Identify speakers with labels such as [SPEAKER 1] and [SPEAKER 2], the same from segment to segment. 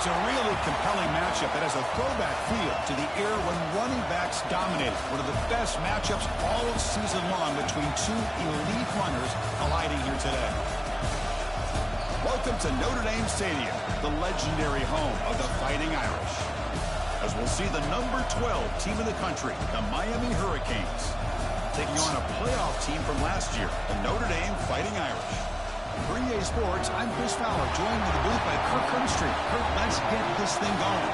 [SPEAKER 1] It's a really compelling matchup that has a throwback feel to the era when running backs dominated. One of the best matchups all season long between two elite runners colliding here today. Welcome to Notre Dame Stadium, the legendary home of the Fighting Irish. As we'll see the number 12 team in the country, the Miami Hurricanes, taking on a playoff team from last year, the Notre Dame Fighting Irish. For Ncaa Sports, I'm Chris Fowler, joined in the booth by Kirk Herbstreit. Kirk, let's get this thing going.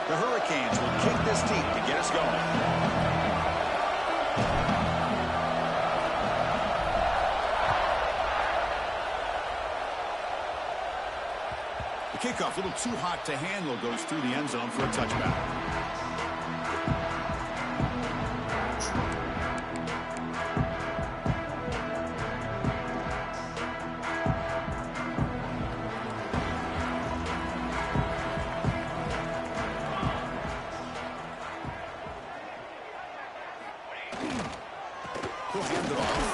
[SPEAKER 1] The Hurricanes will kick this team to get us going. The kickoff, a little too hot to handle, goes through the end zone for a touchback. He'll hand it off.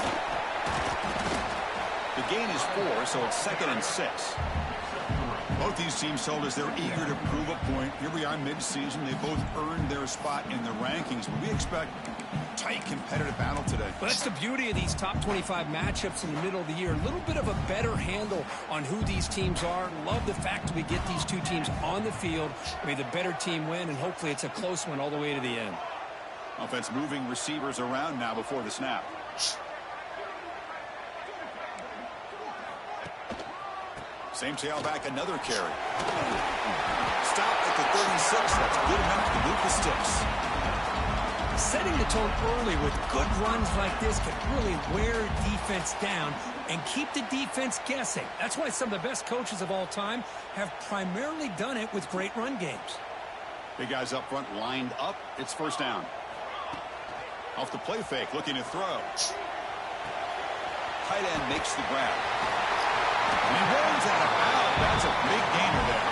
[SPEAKER 1] The gain is 4, so it's 2nd and 6. Both these teams told us they're eager to prove a point. Here we are mid-season. They both earned their spot in the rankings, but we expect a tight, competitive battle today.
[SPEAKER 2] Well, that's the beauty of these top 25 matchups in the middle of the year. A little bit of a better handle on who these teams are. Love the fact that we get these two teams on the field. May the better team win, and hopefully it's a close one all the way to the end.
[SPEAKER 1] Offense moving receivers around now before the snap. Same tailback, another carry. Stop at the 36. That's good enough to move the sticks.
[SPEAKER 2] Setting the tone early with good runs like this can really wear defense down and keep the defense guessing. That's why some of the best coaches of all time have primarily done it with great run games.
[SPEAKER 1] Big guys up front lined up. It's first down. Off the play fake, looking to throw. Tight end makes the grab. And he runs out of bounds. That's a big gainer there.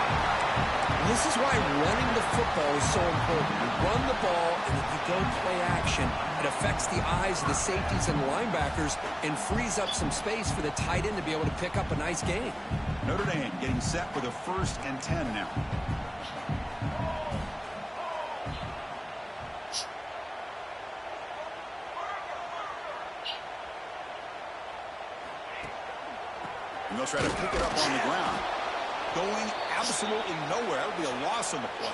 [SPEAKER 2] And this is why running the football is so important. You run the ball, and if you go play action, it affects the eyes of the safeties and the linebackers and frees up some space for the tight end to be able to pick up a nice gain.
[SPEAKER 1] Notre Dame getting set for the 1st and 10 now. And they'll try to pick it up on the ground. Going absolutely nowhere. That would be a loss on the play.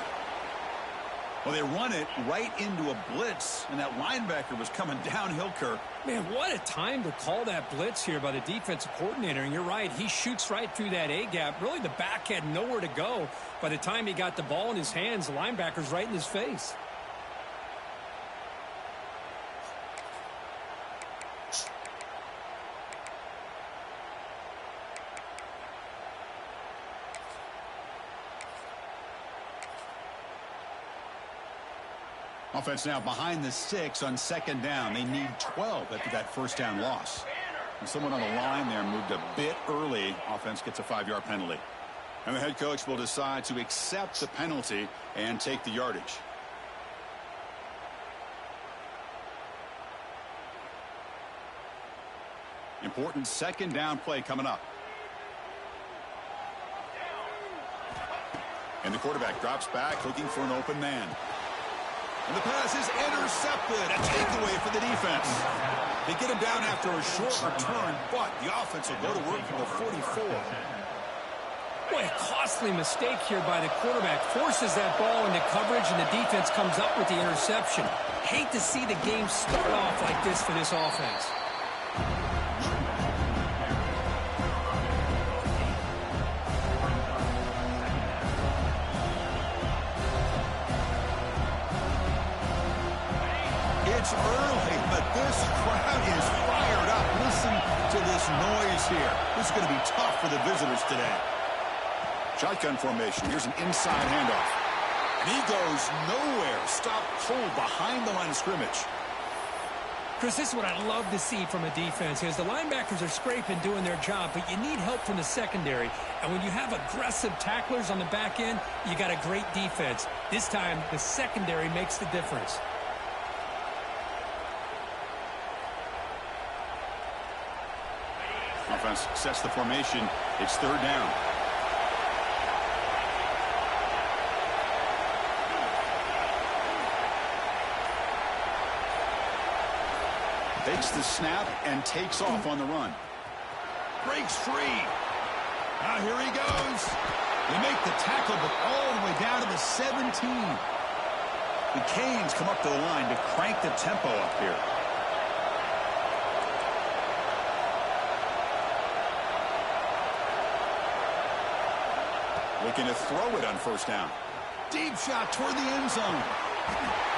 [SPEAKER 1] Well, they run it right into a blitz, and that linebacker was coming downhill, Kirk.
[SPEAKER 2] Man, what a time to call that blitz here by the defensive coordinator. And you're right, he shoots right through that A-gap. Really, the back had nowhere to go. By the time he got the ball in his hands, the linebacker's right in his face.
[SPEAKER 1] Offense now behind the 6 on 2nd down. They need 12 after that first down loss. And someone on the line there moved a bit early. Offense gets a 5-yard penalty. And the head coach will decide to accept the penalty and take the yardage. Important 2nd down play coming up. And the quarterback drops back looking for an open man. And the pass is intercepted. A takeaway for the defense. They get him down after a short return, but the offense will go to work from the 44.
[SPEAKER 2] Boy, a costly mistake here by the quarterback. Forces that ball into coverage, and the defense comes up with the interception. Hate to see the game start off like this for this offense.
[SPEAKER 1] It's early, but this crowd is fired up. Listen to this noise here. This is going to be tough for the visitors today. Shotgun formation. Here's an inside handoff. And he goes nowhere. Stopped cold behind the line of scrimmage.
[SPEAKER 2] Chris, this is what I love to see from a defense is the linebackers are scraping, doing their job, but you need help from the secondary. And when you have aggressive tacklers on the back end, you got a great defense. This time, the secondary makes the difference.
[SPEAKER 1] Offense sets the formation. It's third down. Takes the snap and takes off on the run. Breaks free. Now here he goes. They make the tackle, but all the way down to the 17. The Canes come up to the line to crank the tempo up here. Looking to throw it on first down. Deep shot toward the end zone.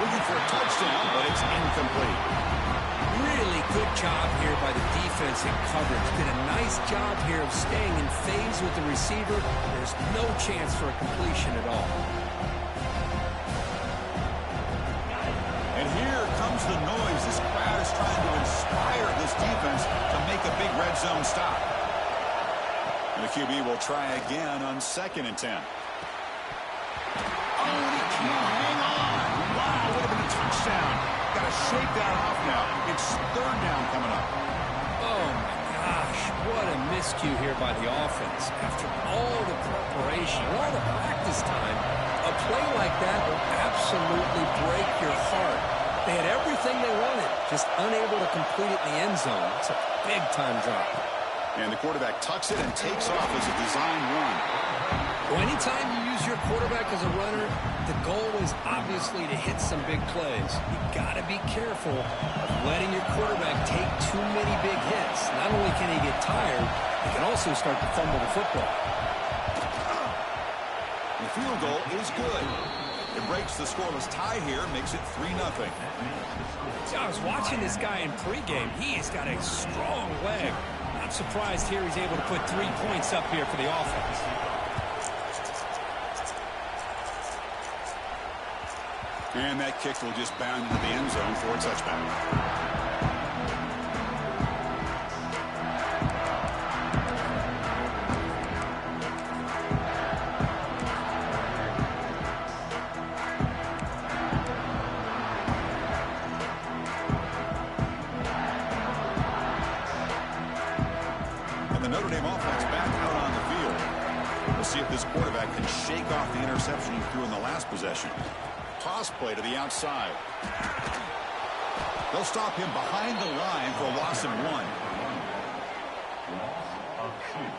[SPEAKER 1] Looking for a touchdown, but it's incomplete.
[SPEAKER 2] Really good job here by the defense in coverage. Did a nice job here of staying in phase with the receiver. There's no chance for a completion at all.
[SPEAKER 1] And here comes the noise. This crowd is trying to inspire this defense to make a big red zone stop. And the QB will try again on 2nd and 10. Oh, he can't hang on. Wow, would have been a touchdown. Got to shake that off now. It's third down coming up.
[SPEAKER 2] Oh, my gosh. What a miscue here by the offense. After all the preparation, all the practice time, a play like that will absolutely break your heart. They had everything they wanted, just unable to complete it in the end zone. It's a big-time drop.
[SPEAKER 1] And the quarterback tucks it and takes off as a design run.
[SPEAKER 2] Well, anytime you use your quarterback as a runner, the goal is obviously to hit some big plays. You got to be careful of letting your quarterback take too many big hits. Not only can he get tired, he can also start to fumble the football.
[SPEAKER 1] The field goal is good. It breaks the scoreless tie here, makes it 3-0.
[SPEAKER 2] See, I was watching this guy in pregame. He has got a strong leg. Not surprised here he's able to put 3 points up here for the offense.
[SPEAKER 1] And that kick will just bound into the end zone for a touchback. And the Notre Dame offense back out on the field. We'll see if this quarterback can shake off the interception he threw in the last possession. Toss play to the outside. They'll stop him behind the line for a loss of 1.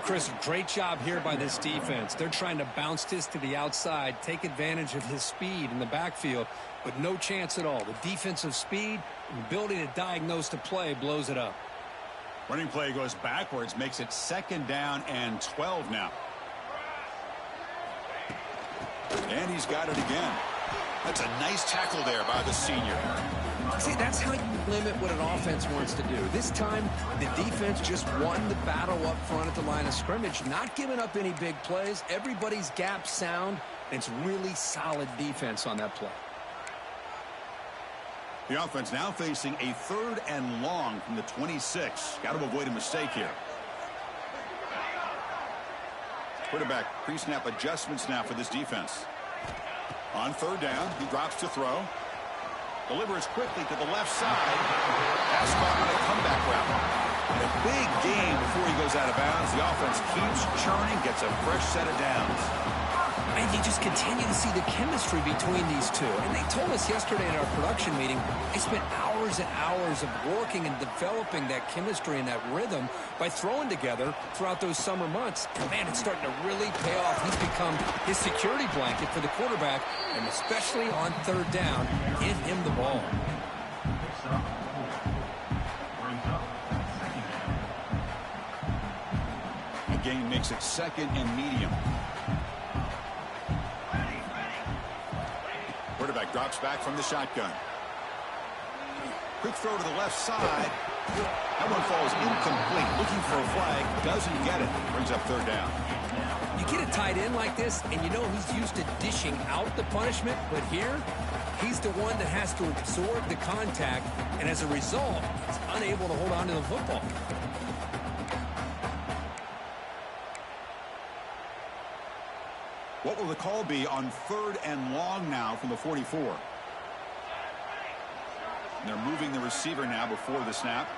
[SPEAKER 2] Chris, great job here by this defense. They're trying to bounce this to the outside, take advantage of his speed in the backfield, but no chance at all. The defensive speed and ability to diagnose the play blows it up.
[SPEAKER 1] Running play goes backwards, makes it 2nd down and 12 now. And he's got it again. That's a nice tackle there by the senior.
[SPEAKER 2] See, that's how you limit what an offense wants to do. This time, the defense just won the battle up front at the line of scrimmage, not giving up any big plays. Everybody's gap sound. It's really solid defense on that play.
[SPEAKER 1] The offense now facing a 3rd and long from the 26. Got to avoid a mistake here. Quarterback pre-snap adjustments now for this defense. On 3rd down, he drops to throw. Delivers quickly to the left side. Pass caught on a comeback route. And a big gain before he goes out of bounds. The offense keeps churning, gets a fresh set of downs.
[SPEAKER 2] And you just continue to see the chemistry between these two. And they told us yesterday in our production meeting, they spent hours and hours of working and developing that chemistry and that rhythm by throwing together throughout those summer months. And man, it's starting to really pay off. He's become his security blanket for the quarterback, and especially on 3rd down, give him the ball.
[SPEAKER 1] The gain makes it 2nd and medium. Quarterback drops back from the shotgun. Quick throw to the left side. That one falls incomplete. Looking for a flag. Doesn't get it. Brings up 3rd down.
[SPEAKER 2] You get a tight end like this, and you know he's used to dishing out the punishment, but here, he's the one that has to absorb the contact, and as a result, he's unable to hold on to the football.
[SPEAKER 1] What will the call be on 3rd and long now from the 44? And they're moving the receiver now before the snap.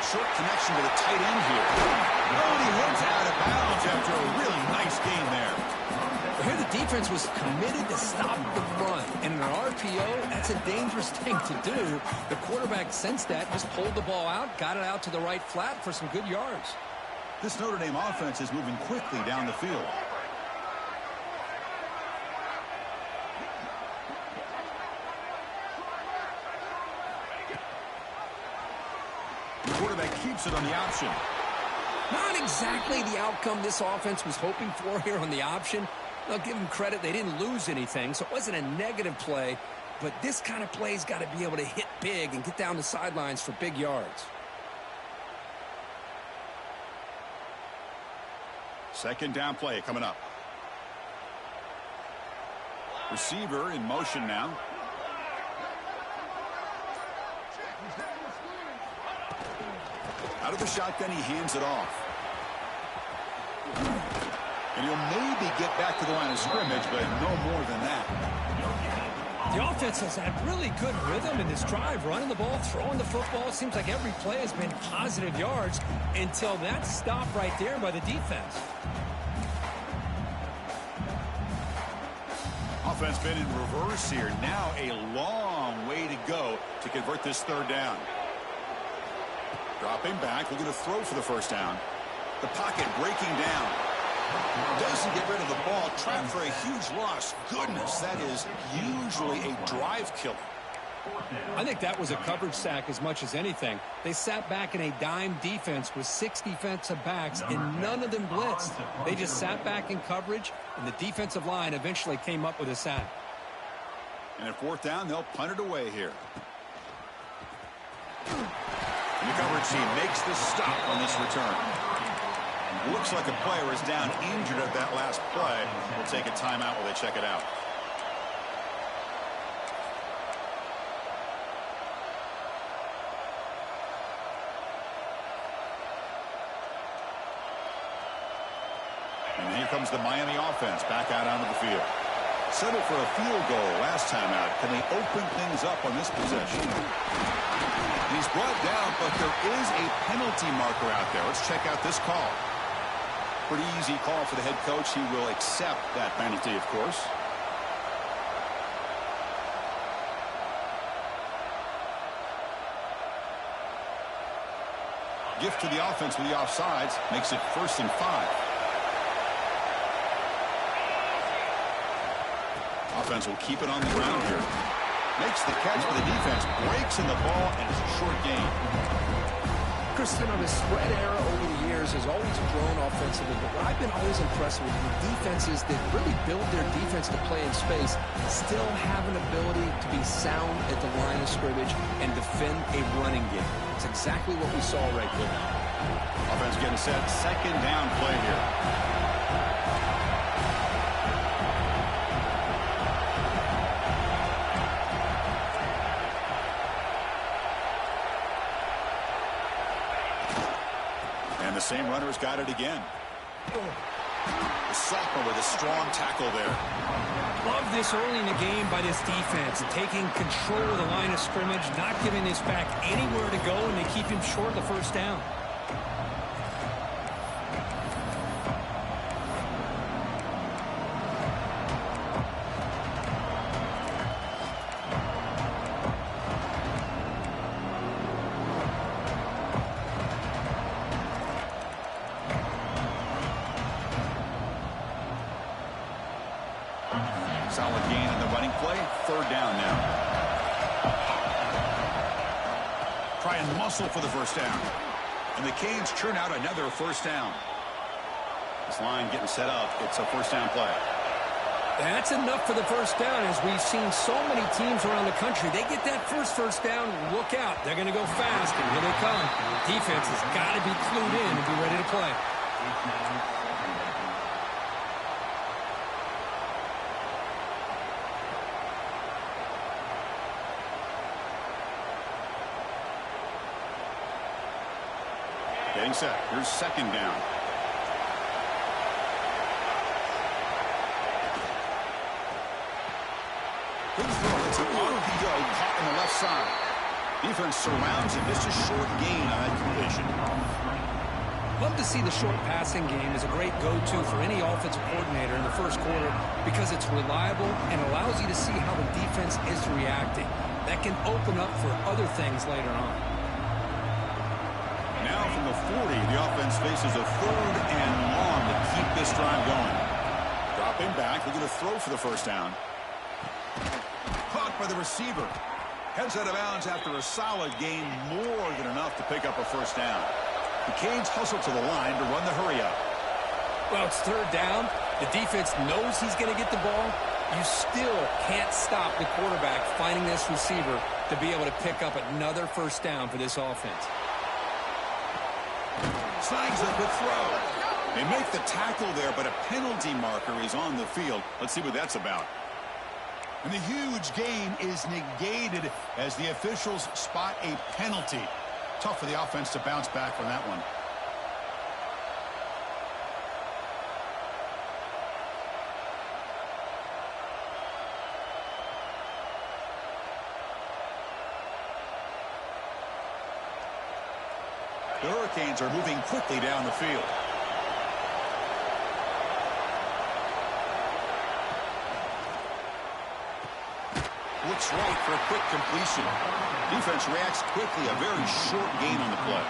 [SPEAKER 1] Short connection to the tight end here. Oh, and he heads out of bounds after a really nice gain there.
[SPEAKER 2] Well, here the defense was committed to stop the run. And in an RPO, that's a dangerous thing to do. The quarterback sensed that, just pulled the ball out, got it out to the right flat for some good yards.
[SPEAKER 1] This Notre Dame offense is moving quickly down the field. The quarterback keeps it on the option.
[SPEAKER 2] Not exactly the outcome this offense was hoping for here on the option. I'll give them credit. They didn't lose anything, so it wasn't a negative play. But this kind of play's got to be able to hit big and get down the sidelines for big yards.
[SPEAKER 1] Second down play coming up. Receiver in motion now. Out of the shotgun, he hands it off. And he'll maybe get back to the line of scrimmage, but no more than that.
[SPEAKER 2] The offense has had really good rhythm in this drive, running the ball, throwing the football. Seems like every play has been positive yards until that stop right there by the defense.
[SPEAKER 1] Offense been in reverse here. Now a long way to go to convert this 3rd down. Dropping back, looking to throw for the 1st down. The pocket breaking down. Doesn't get rid of the ball. Trapped for a huge loss. Goodness, that is usually a drive killer.
[SPEAKER 2] I think that was a coverage sack as much as anything. They sat back in a dime defense with 6 defensive backs, and none of them blitzed. They just sat back in coverage, and the defensive line eventually came up with a sack.
[SPEAKER 1] And at 4th down, they'll punt it away here. And the coverage team makes the stop on this return. Looks like a player is down injured at that last play. We'll take a timeout while they check it out. And here comes the Miami offense back out onto the field. Settled for a field goal last time out. Can they open things up on this possession? He's brought down, but there is a penalty marker out there. Let's check out this call. Pretty easy call for the head coach. He will accept that penalty, of course. Gift to the offense with the offsides. Makes it 1st and 5. Offense will keep it on the ground here. Makes the catch, but the defense breaks in the ball, and it's a short gain.
[SPEAKER 2] Kristen, on the spread era over the years has always grown offensively, but what I've been always impressed with the defenses that really build their defense to play in space still have an ability to be sound at the line of scrimmage and defend a running game. It's exactly what we saw right there.
[SPEAKER 1] Offense getting set. 2nd down play here. The same runner's got it again. The sophomore with a strong tackle there.
[SPEAKER 2] Love this early in the game by this defense, taking control of the line of scrimmage, not giving this back anywhere to go, and they keep him short of the 1st down.
[SPEAKER 1] Solid gain in the running play. 3rd down now. Try and muscle for the 1st down. And the Canes churn out another 1st down. This line getting set up. It's a 1st down play.
[SPEAKER 2] That's enough for the first down, as we've seen so many teams around the country. They get that first down, look out. They're going to go fast, and here they come. Defense has got to be clued in and be ready to play.
[SPEAKER 1] Getting set. Here's second down. It's an RPO caught on the left side. Defense surrounds him. Just a short gain on that completion.
[SPEAKER 2] Love to see the short passing game as a great go-to for any offensive coordinator in the first quarter because it's reliable and allows you to see how the defense is reacting. That can open up for other things later on.
[SPEAKER 1] Now from the 40, the offense faces a third and long to keep this drive going. Dropping back, looking to throw for the first down. Caught by the receiver. Heads out of bounds after a solid gain, more than enough to pick up a first down. The Canes hustle to the line to run the hurry up.
[SPEAKER 2] Well, it's third down. The defense knows he's going to get the ball. You still can't stop the quarterback finding this receiver to be able to pick up another first down for this offense.
[SPEAKER 1] Snags a good throw. They make the tackle there, but a penalty marker is on the field. Let's see what that's about. And the huge gain is negated as the officials spot a penalty. Tough for the offense to bounce back from that one. The Hurricanes are moving quickly down the field. Looks right for a quick completion. Defense reacts quickly. A very short gain on the play.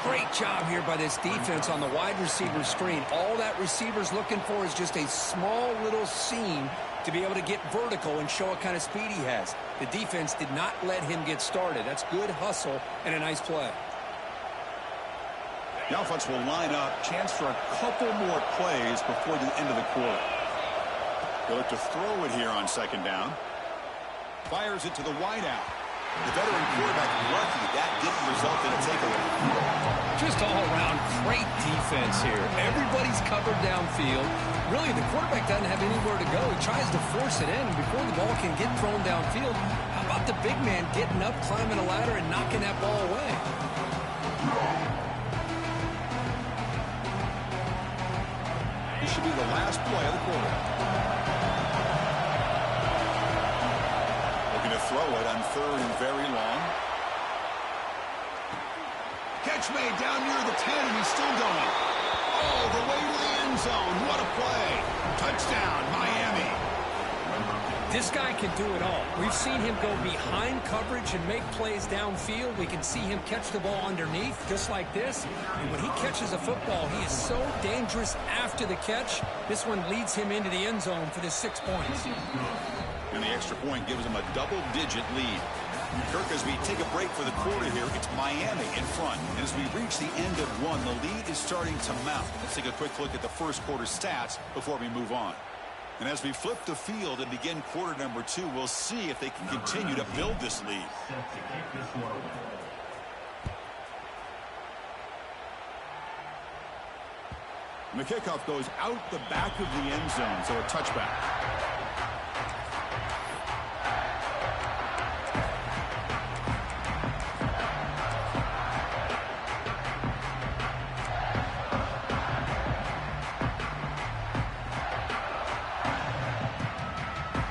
[SPEAKER 2] Great job here by this defense on the wide receiver screen. All that receiver's looking for is just a small little seam to be able to get vertical and show what kind of speed he has. The defense did not let him get started. That's good hustle and a nice play.
[SPEAKER 1] The offense will line up. Chance for a couple more plays before the end of the quarter. They'll look to throw it here on second down. Fires it to the wideout. The veteran quarterback lucky that didn't result in a takeaway.
[SPEAKER 2] Just all around great defense here. Everybody's covered downfield. Really, the quarterback doesn't have anywhere to go. He tries to force it in, and before the ball can get thrown downfield, how about the big man getting up, climbing a ladder, and knocking that ball away?
[SPEAKER 1] This should be the last play of the quarter. Looking to throw it on third and very long. Catch made down near the 10, and he's still going. All the way to the end zone. What a play. Touchdown, Miami.
[SPEAKER 2] This guy can do it all. We've seen him go behind coverage and make plays downfield. We can see him catch the ball underneath, just like this. And when he catches a football, he is so dangerous after the catch. This one leads him into the end zone for the 6 points.
[SPEAKER 1] And the extra point gives him a double-digit lead. Kirk, as we take a break for the quarter here, it's Miami in front. And as we reach the end of one, the lead is starting to mount. Let's take a quick look at the first quarter stats before we move on. And as we flip the field and begin quarter number 2, we'll see if they can continue to build this lead. And the kickoff goes out the back of the end zone, so a touchback.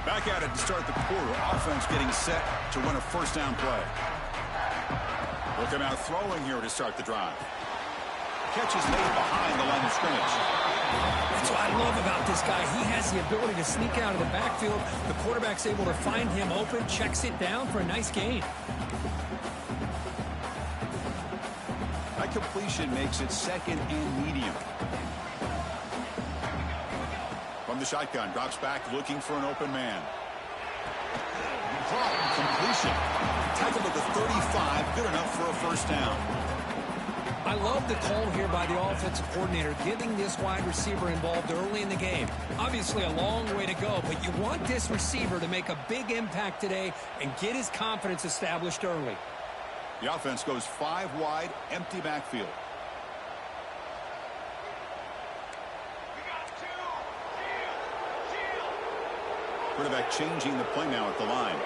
[SPEAKER 1] Back at it to start the quarter. Offense getting set to run a first down play. Looking out throwing here to start the drive. Catch is made behind the line of scrimmage.
[SPEAKER 2] That's what I love about this guy. He has the ability to sneak out of the backfield. The quarterback's able to find him open, checks it down for a nice gain.
[SPEAKER 1] That completion makes it second and medium. From the shotgun, drops back looking for an open man. Completion. Tackled at the 35, good enough for a first down.
[SPEAKER 2] I love the call here by the offensive coordinator, getting this wide receiver involved early in the game. Obviously a long way to go, but you want this receiver to make a big impact today and get his confidence established early.
[SPEAKER 1] The offense goes 5 wide, empty backfield. Quarterback changing the play now at the line.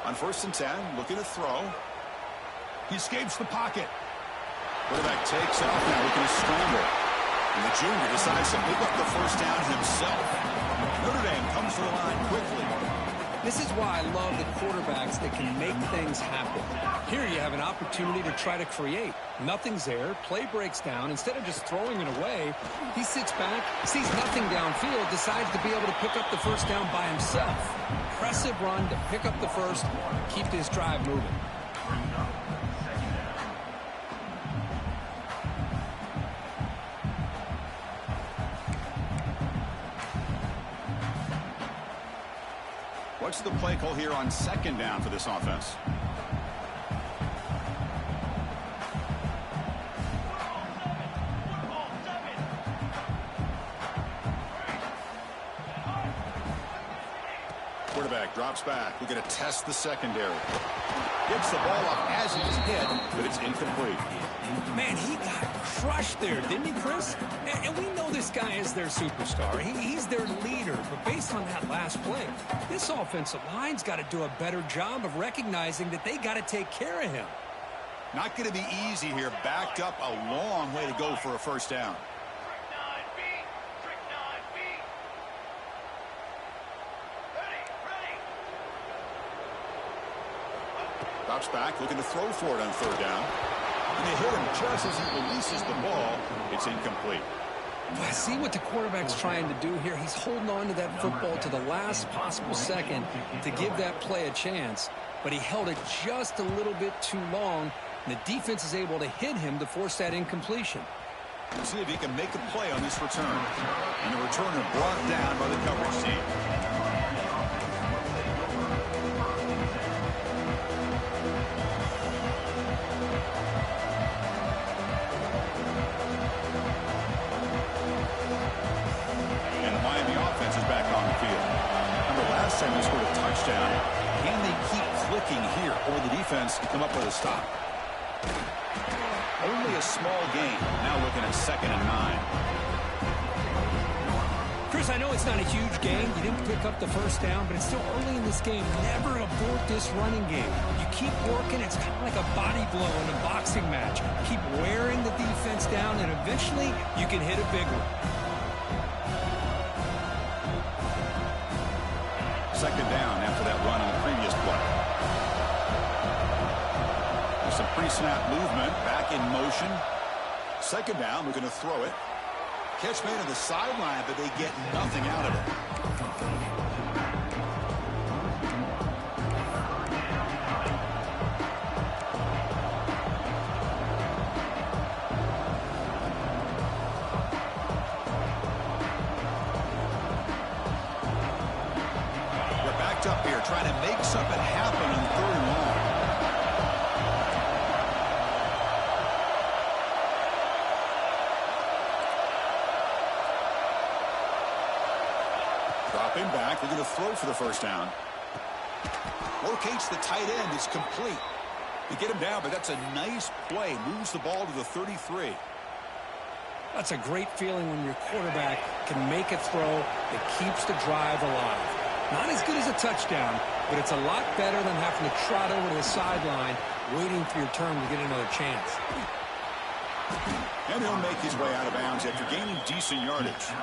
[SPEAKER 1] On 1st and 10, looking to throw. He escapes the pocket. Quarterback takes off now, looking to scramble. And the junior decides to pick up the first down himself. Notre Dame comes to the line quickly.
[SPEAKER 2] This is why I love the quarterbacks that can make things happen. Here you have an opportunity to try to create. Nothing's there. Play breaks down. Instead of just throwing it away, he sits back, sees nothing downfield, decides to be able to pick up the first down by himself. Impressive run to pick up the first, keep this drive moving.
[SPEAKER 1] What's the play call here on 2nd down for this offense? Quarterback drops back. We're going to test the secondary. Gets the ball up as he's hit, but it's incomplete.
[SPEAKER 2] Man, he got crushed there, didn't he, Chris? And we know this guy is their superstar. He's their leader. But based on that last play, this offensive line's got to do a better job of recognizing that they got to take care of him.
[SPEAKER 1] Not going to be easy here. Backed up a long way to go for a first down. Drops back, looking to throw for it on 3rd down. And they hit him just as he releases the ball. It's incomplete.
[SPEAKER 2] I see what the quarterback's trying to do here. He's holding on to that football to the last possible second to give that play a chance. But he held it just a little bit too long, and the defense is able to hit him to force that incompletion.
[SPEAKER 1] We'll see if he can make a play on this return. And the returner brought down by the coverage team. Time they scored a touchdown. Can they keep clicking here, or the defense to come up with a stop? Only a small gain. Now looking at 2nd and 9.
[SPEAKER 2] Chris, I know it's not a huge gain. You didn't pick up the first down, but it's still early in this game. Never abort this running game. You keep working. It's kind of like a body blow in a boxing match. Keep wearing the defense down, and eventually you can hit a big one.
[SPEAKER 1] 2nd down after that run on the previous play. There's some pre-snap movement, back in motion. 2nd down, we're going to throw it. Catch made on the sideline, but they get nothing out of it. Up here trying to make something happen on 3rd and long. Dropping back, they're going to throw for the first down. Locates the tight end. It's complete. They get him down, but that's a nice play. Moves the ball to the 33.
[SPEAKER 2] That's a great feeling when your quarterback can make a throw that keeps the drive alive. Not as good as a touchdown, but it's a lot better than having to trot over to the sideline, waiting for your turn to get another chance.
[SPEAKER 1] And he'll make his way out of bounds after gaining decent yardage.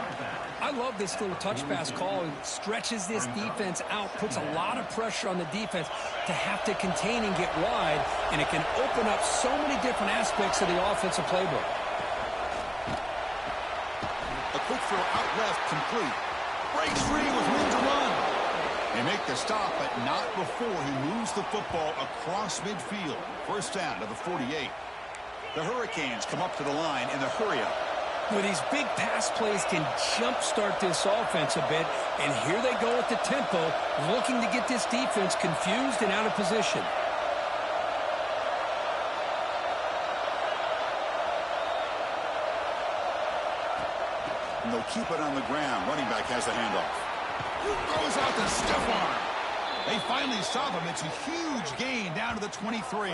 [SPEAKER 2] I love this little touch pass call. It stretches this defense out, puts a lot of pressure on the defense to have to contain and get wide, and it can open up so many different aspects of the offensive playbook.
[SPEAKER 1] A quick throw out left, complete. Breaks free with room to run. They make the stop, but not before he moves the football across midfield. First down to the 48. The Hurricanes come up to the line in the hurry-up.
[SPEAKER 2] Well, these big pass plays can jumpstart this offense a bit, and here they go at the tempo, looking to get this defense confused and out of position.
[SPEAKER 1] keep it on the ground. Running back has the handoff. Throws out the stiff arm. They finally stop him. It's a huge gain down to the 23.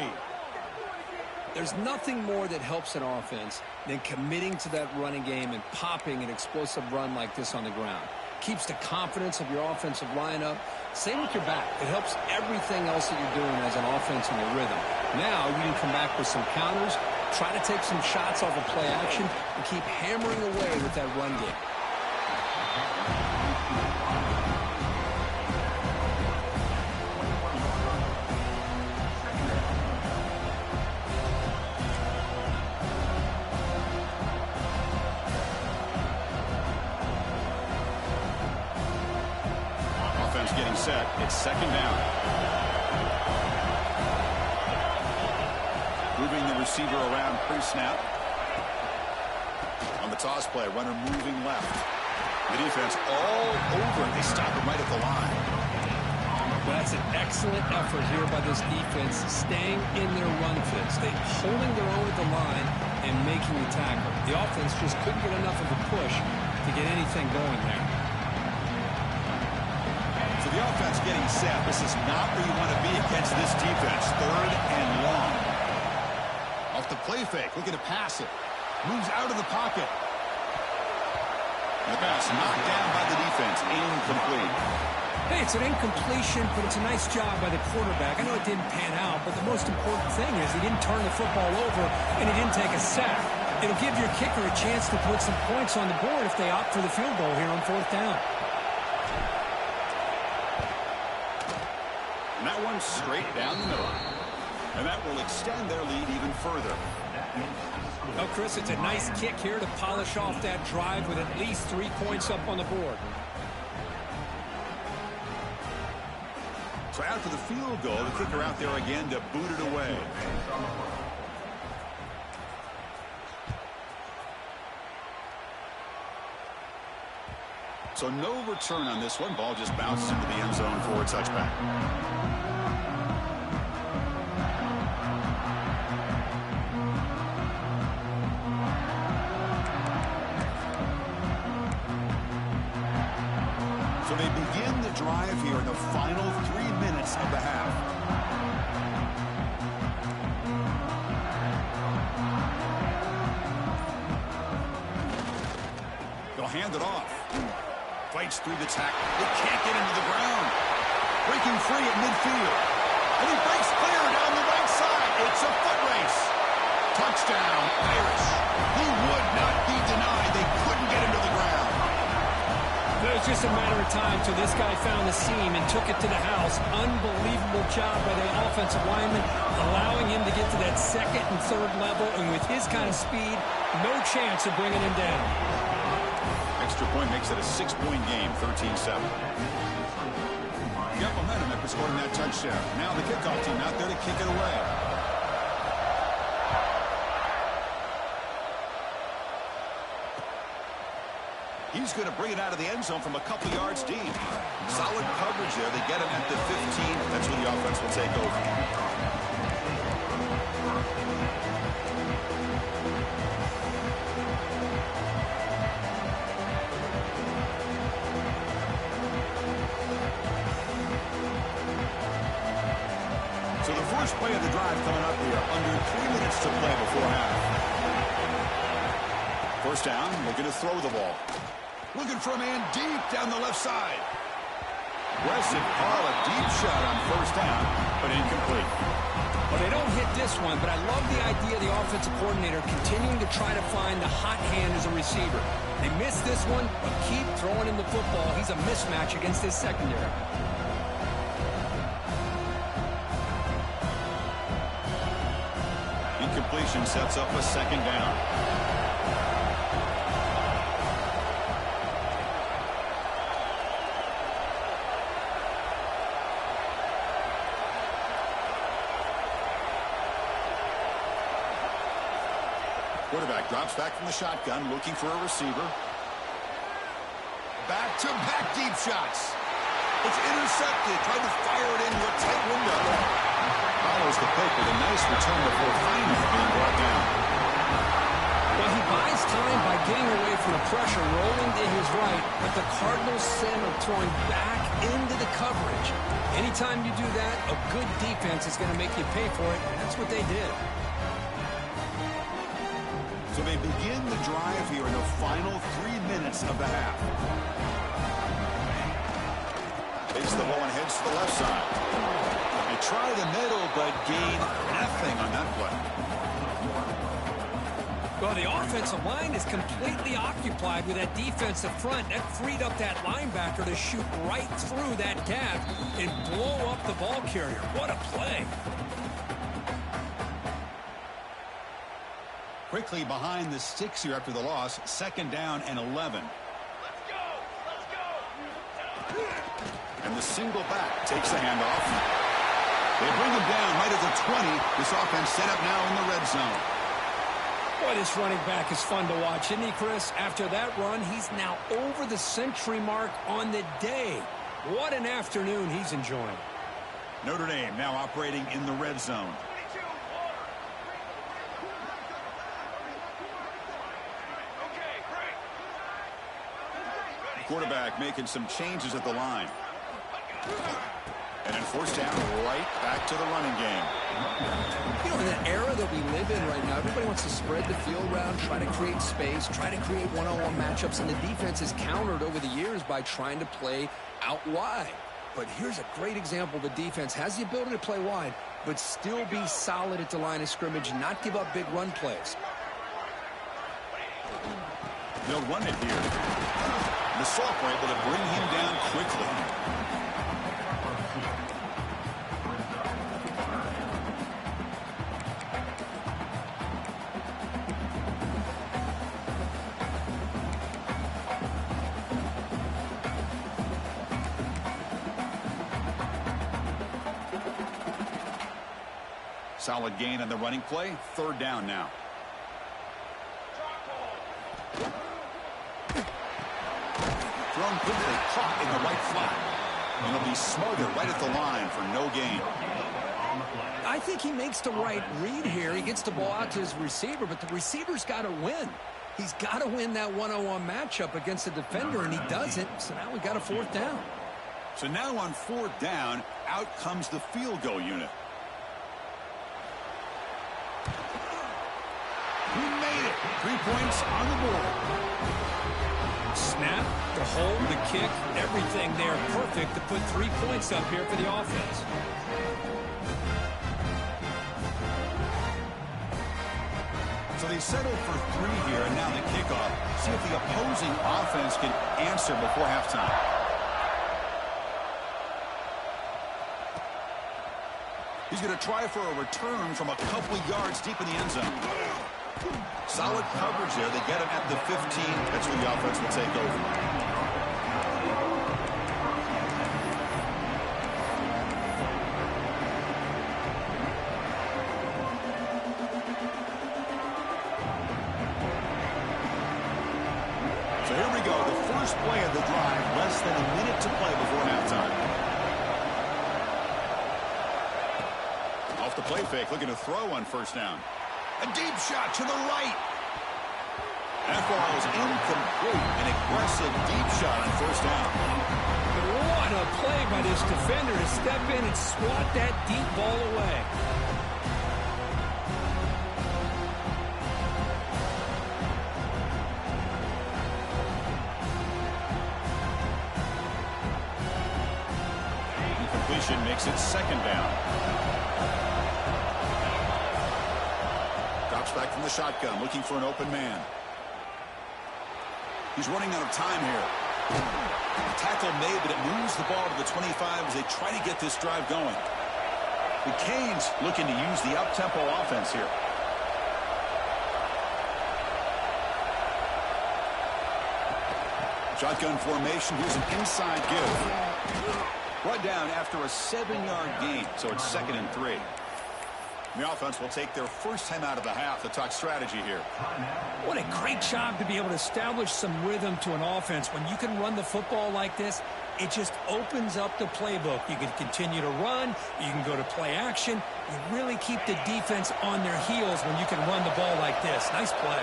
[SPEAKER 2] There's nothing more that helps an offense than committing to that running game and popping an explosive run like this on the ground. Keeps the confidence of your offensive lineup. Same with your back. It helps everything else that you're doing as an offense in your rhythm. Now you can come back with some counters, try to take some shots off of play action, and keep hammering away with that run game.
[SPEAKER 1] Getting set. It's second down. Moving the receiver around pre-snap. On the toss play, runner moving left. The defense all over. They stop him right at the line.
[SPEAKER 2] Well, that's an excellent effort here by this defense, staying in their run fits. They holding their own at the line and making the tackle. The offense just couldn't get enough of a push to get anything going there.
[SPEAKER 1] The offense getting set. This is not where you want to be against this defense. Third and long. Off the play fake. Looking to pass it. Moves out of the pocket. And the pass knocked down by the defense. Incomplete.
[SPEAKER 2] Hey, it's an incompletion, but it's a nice job by the quarterback. I know it didn't pan out, but the most important thing is he didn't turn the football over and he didn't take a sack. It'll give your kicker a chance to put some points on the board if they opt for the field goal here on fourth down.
[SPEAKER 1] And that one straight down the middle. And that will extend their lead even further.
[SPEAKER 2] Well, Chris, it's a nice kick here to polish off that drive with at least 3 points up on the board.
[SPEAKER 1] So after the field goal, the kicker out there again to boot it away. So no return on this one. Ball just bounces into the end zone for a touchback. So they begin the drive here in the final 3 minutes of the half. They'll hand it off. Fights through the tackle. They can't get into the ground. Breaking free at midfield. And he breaks clear down the right side. It's a foot race. Touchdown, Irish. He would not be denied. They couldn't get him to the ground.
[SPEAKER 2] It was just a matter of time till this guy found the seam and took it to the house. Unbelievable job by the offensive lineman, allowing him to get to that second and third level. And with his kind of speed, no chance of bringing him down.
[SPEAKER 1] Extra point makes it a 6-point game, 13-7. Got momentum after scoring that touchdown. Now the kickoff team out there to kick it away. He's going to bring it out of the end zone from a couple yards deep. Solid coverage there. They get him at the 15. That's where the offense will take over. So the first play of the drive coming up here. Under 3 minutes to play before half. First down, looking to throw the ball. Looking for a man deep down the left side. Aggressive call, a deep shot on first down, but incomplete.
[SPEAKER 2] Well, they don't hit this one, but I love the idea of the offensive coordinator continuing to try to find the hot hand as a receiver. They missed this one, but keep throwing him the football. He's a mismatch against his secondary.
[SPEAKER 1] Incompletion sets up a second down. Quarterback drops back from the shotgun, looking for a receiver. Back-to-back deep shots. It's intercepted. Tried to fire it into a tight window. Follows the pick with a nice return before finally being brought down.
[SPEAKER 2] Well, he buys time by getting away from the pressure, rolling to his right, but the Cardinals send him throwing back into the coverage. Anytime you do that, a good defense is going to make you pay for it, and that's what they did.
[SPEAKER 1] So they begin the drive here in the final 3 minutes of the half. Takes the ball and heads to the left side. They try the middle, but gain nothing on that play.
[SPEAKER 2] Well, the offensive line is completely occupied with that defensive front. That freed up that linebacker to shoot right through that gap and blow up the ball carrier. What a play.
[SPEAKER 1] Quickly behind the 6 here after the loss. 2nd down and 11.
[SPEAKER 3] Let's go!
[SPEAKER 1] And the single back takes the handoff. They bring him down right at the 20. This offense set up now in the red zone.
[SPEAKER 2] Boy, this running back is fun to watch, isn't he, Chris? After that run, he's now over the century mark on the day. What an afternoon he's enjoying.
[SPEAKER 1] Notre Dame now operating in the red zone. Quarterback making some changes at the line. And then 4th down, right back to the running game.
[SPEAKER 2] You know, in the era that we live in right now, everybody wants to spread the field around, try to create space, try to create one-on-one matchups, and the defense is countered over the years by trying to play out wide. But here's a great example. The defense has the ability to play wide, but still be solid at the line of scrimmage and not give up big run plays.
[SPEAKER 1] They'll run it here. The Soft were able to bring him down quickly. Solid gain on the running play. 3rd down now. Thrown quickly, caught in the right flat. And it'll be smothered right at the line for no gain.
[SPEAKER 2] I think he makes the right read here. He gets the ball out to his receiver, but the receiver's got to win. He's got to win that one-on-one matchup against the defender, and he doesn't. So now we got a 4th down.
[SPEAKER 1] So now on 4th down, out comes the field goal unit. He made it. 3 points on the board.
[SPEAKER 2] Snap, the hold, the kick, everything there perfect to put 3 points up here for the offense.
[SPEAKER 1] So they settled for 3 here, and now the kickoff. See if the opposing offense can answer before halftime. He's going to try for a return from a couple yards deep in the end zone. Solid coverage there. They get him at the 15. That's where the offense will take over. So here we go. The first play of the drive. Less than a minute to play before halftime. Off the play fake. Looking to throw on 1st down. A deep shot to the right. That ball is incomplete. An aggressive deep shot on 1st down.
[SPEAKER 2] What a play by this defender to step in and swat that deep ball away.
[SPEAKER 1] Incompletion makes it 2nd down. Back from the shotgun, looking for an open man. He's running out of time here. The tackle made, but it moves the ball to the 25 as they try to get this drive going. The Canes looking to use the up-tempo offense here. Shotgun formation. Here's an inside give. Brought down after a 7-yard gain, so it's 2nd and 3. The offense will take their first time out of the half to talk strategy here.
[SPEAKER 2] What a great job to be able to establish some rhythm to an offense. When you can run the football like this, it just opens up the playbook. You can continue to run. You can go to play action. You really keep the defense on their heels when you can run the ball like this. Nice play.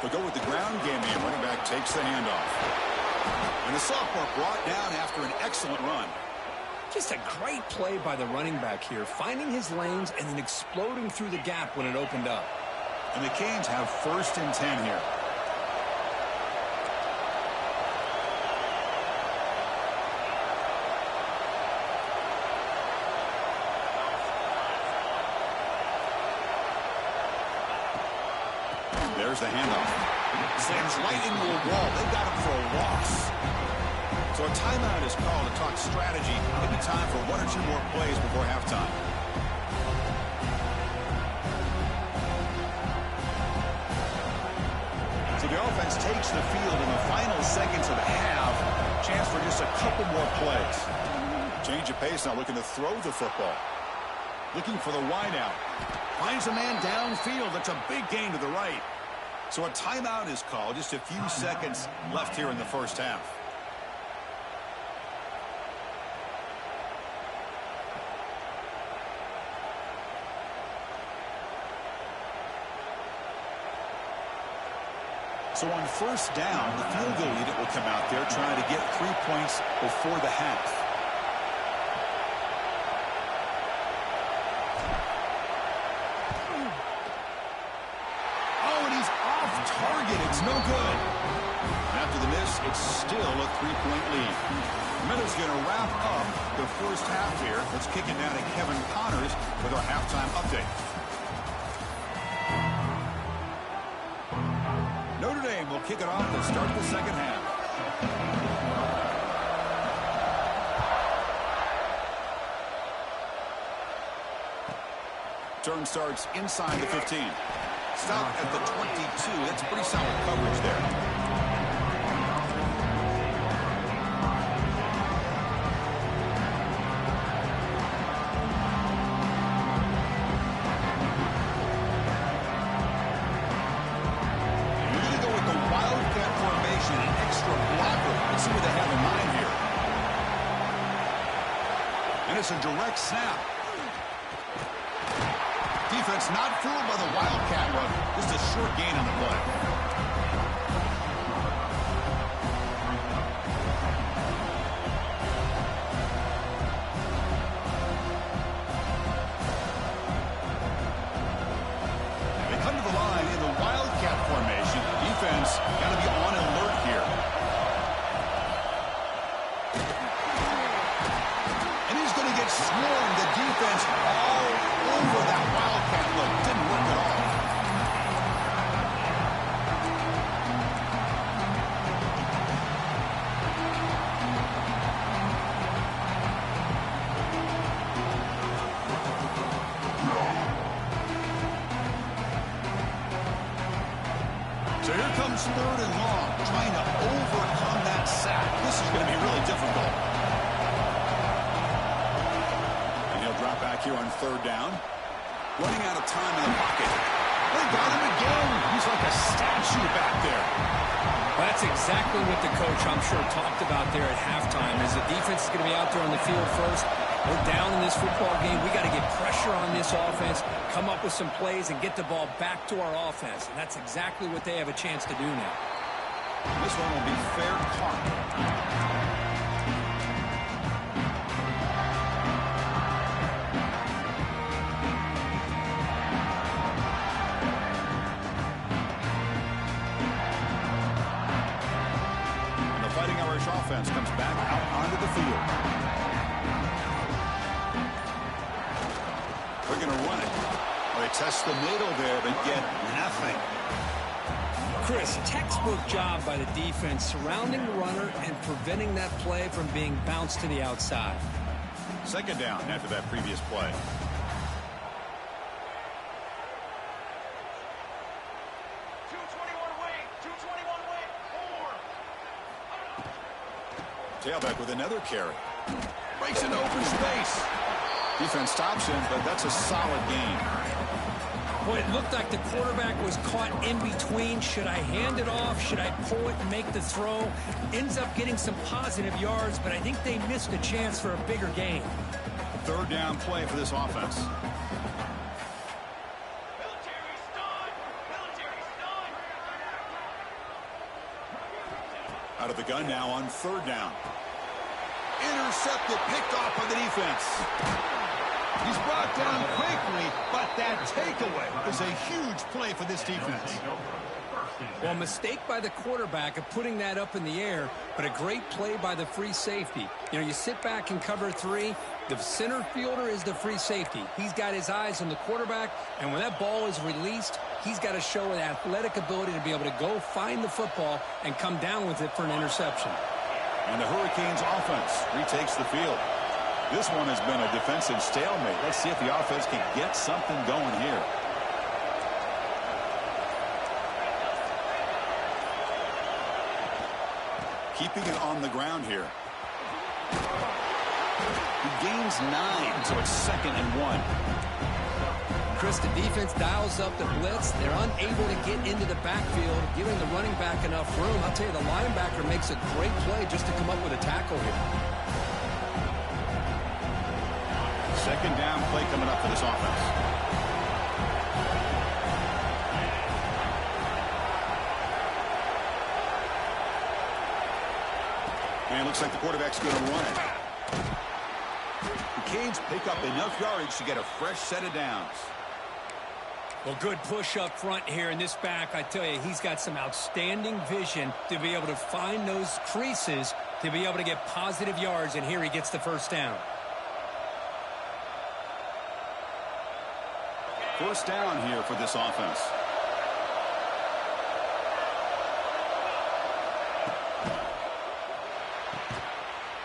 [SPEAKER 1] They'll go with the ground game here. Running back takes the handoff. And the sophomore brought down after an excellent run.
[SPEAKER 2] Just a great play by the running back here, finding his lanes and then exploding through the gap when it opened up.
[SPEAKER 1] And the Canes have 1st and 10 here. There's the handoff. Slams right into a wall. They got him for a loss. So a timeout is called to talk strategy. Maybe time for 1 or 2 more plays before halftime. So the offense takes the field in the final seconds of the half. Chance for just a couple more plays. Change of pace now, looking to throw the football. Looking for the wideout. Finds a man downfield. That's a big gain to the right. So a timeout is called. Just a few seconds left here in the first half. So on 1st down, the field goal unit will come out there trying to get 3 points before the half. Oh, and he's off target. It's no good. After the miss, it's still a 3-point lead. Minutes going to wrap up the first half here. Let's kick it down to Kevin Connors with our halftime update. Notre Dame will kick it off to start the second half. Turn starts inside the 15. Stop at the 22. That's pretty solid coverage there. It's a direct snap. Defense not fooled by the Wildcat run. Just a short gain on the play. They come to the line in the Wildcat formation. Defense got to be on alert here. Swarmed the defense all over that Wildcat look. Didn't work at all. So here comes 3rd and long, trying to overcome that sack. This is going to be really difficult. Back here on 3rd down. Running out of time in the pocket. They got him again. He's like a statue back there.
[SPEAKER 2] That's exactly what the coach, I'm sure, talked about there at halftime, is the defense is going to be out there on the field first. We're down in this football game. We got to get pressure on this offense, come up with some plays, and get the ball back to our offense. And that's exactly what they have a chance to do now.
[SPEAKER 1] This one will be fair caught. Offense comes back out onto the field. We're going to run it. They test the middle there, but get nothing.
[SPEAKER 2] Chris, textbook job by the defense surrounding the runner and preventing that play from being bounced to the outside.
[SPEAKER 1] 2nd down after that previous play. Tailback with another carry. Breaks into open space. Defense stops him, but that's a solid gain.
[SPEAKER 2] Boy, it looked like the quarterback was caught in between. Should I hand it off? Should I pull it and make the throw? Ends up getting some positive yards, but I think they missed a chance for a bigger gain.
[SPEAKER 1] 3rd down play for this offense. Out of the gun now on 3rd down. Intercepted, picked off by the defense. He's brought down quickly, but that takeaway is a huge play for this defense.
[SPEAKER 2] Well, mistake by the quarterback of putting that up in the air, but a great play by the free safety. You know, you sit back and cover 3. The center fielder is the free safety. He's got his eyes on the quarterback, and when that ball is released, he's got to show an athletic ability to be able to go find the football and come down with it for an interception.
[SPEAKER 1] And the Hurricanes offense retakes the field. This one has been a defensive stalemate. Let's see if the offense can get something going here. Keeping it on the ground here. He gains 9, so it's 2nd and 1.
[SPEAKER 2] Chris, the defense dials up the blitz. They're unable to get into the backfield, giving the running back enough room. I'll tell you, the linebacker makes a great play just to come up with a tackle here.
[SPEAKER 1] 2nd down play coming up for this offense. And it looks like the quarterback's going to run it. The Canes pick up enough yardage to get a fresh set of downs.
[SPEAKER 2] Well, good push up front here in this back. I tell you, he's got some outstanding vision to be able to find those creases to be able to get positive yards, and here he gets the 1st down.
[SPEAKER 1] 1st down here for this offense.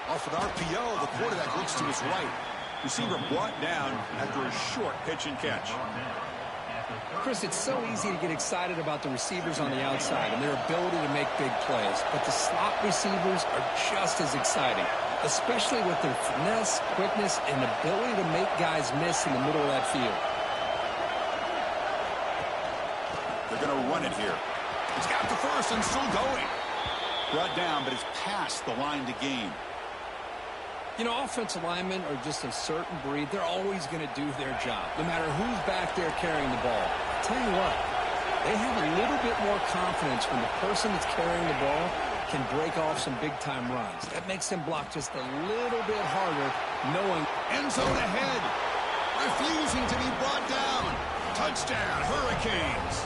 [SPEAKER 1] Off with RPO, the quarterback looks to his right. Receiver brought down after a short pitch and catch.
[SPEAKER 2] Chris, it's so easy to get excited about the receivers on the outside and their ability to make big plays, but the slot receivers are just as exciting, especially with their finesse, quickness, and ability to make guys miss in the middle of that field.
[SPEAKER 1] They're going to run it here. It's got the 1st and still going. Brought down, but it's past the line to gain.
[SPEAKER 2] You know, offensive linemen are just a certain breed. They're always going to do their job, no matter who's back there carrying the ball. I'll tell you what, they have a little bit more confidence when the person that's carrying the ball can break off some big-time runs. That makes them block just a little bit harder, knowing
[SPEAKER 1] end zone ahead. Refusing to be brought down. Touchdown, Hurricanes.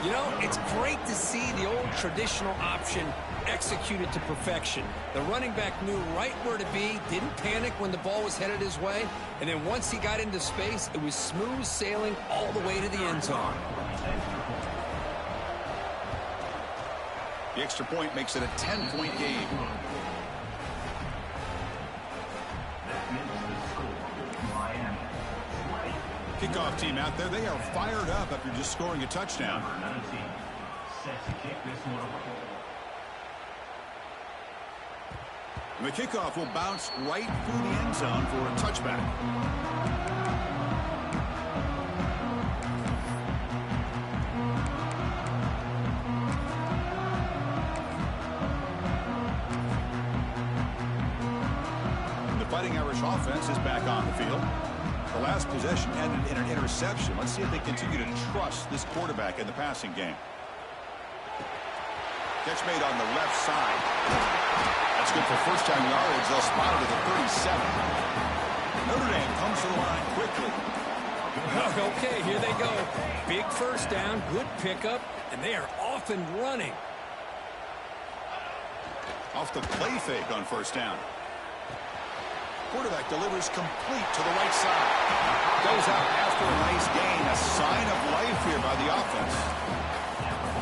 [SPEAKER 2] You know, it's great to see the old traditional option executed to perfection. The running back knew right where to be, didn't panic when the ball was headed his way, and then once he got into space, it was smooth sailing all the way to the end zone.
[SPEAKER 1] The extra point makes it a 10-point game. Kickoff team out there, they are fired up after just scoring a touchdown. And the kickoff will bounce right through the end zone for a touchback. And the Fighting Irish offense is back on the field. The last possession ended in an interception. Let's see if they continue to trust this quarterback in the passing game. Catch made on the left side. That's good for 1st down yardage. They'll spot it at the 37. Notre Dame comes to the line quickly.
[SPEAKER 2] Okay, here they go. Big 1st down, good pickup, and they are off and running.
[SPEAKER 1] Off the play fake on 1st down. Quarterback delivers complete to the right side. Goes out after a nice gain. A sign of life here by the offense.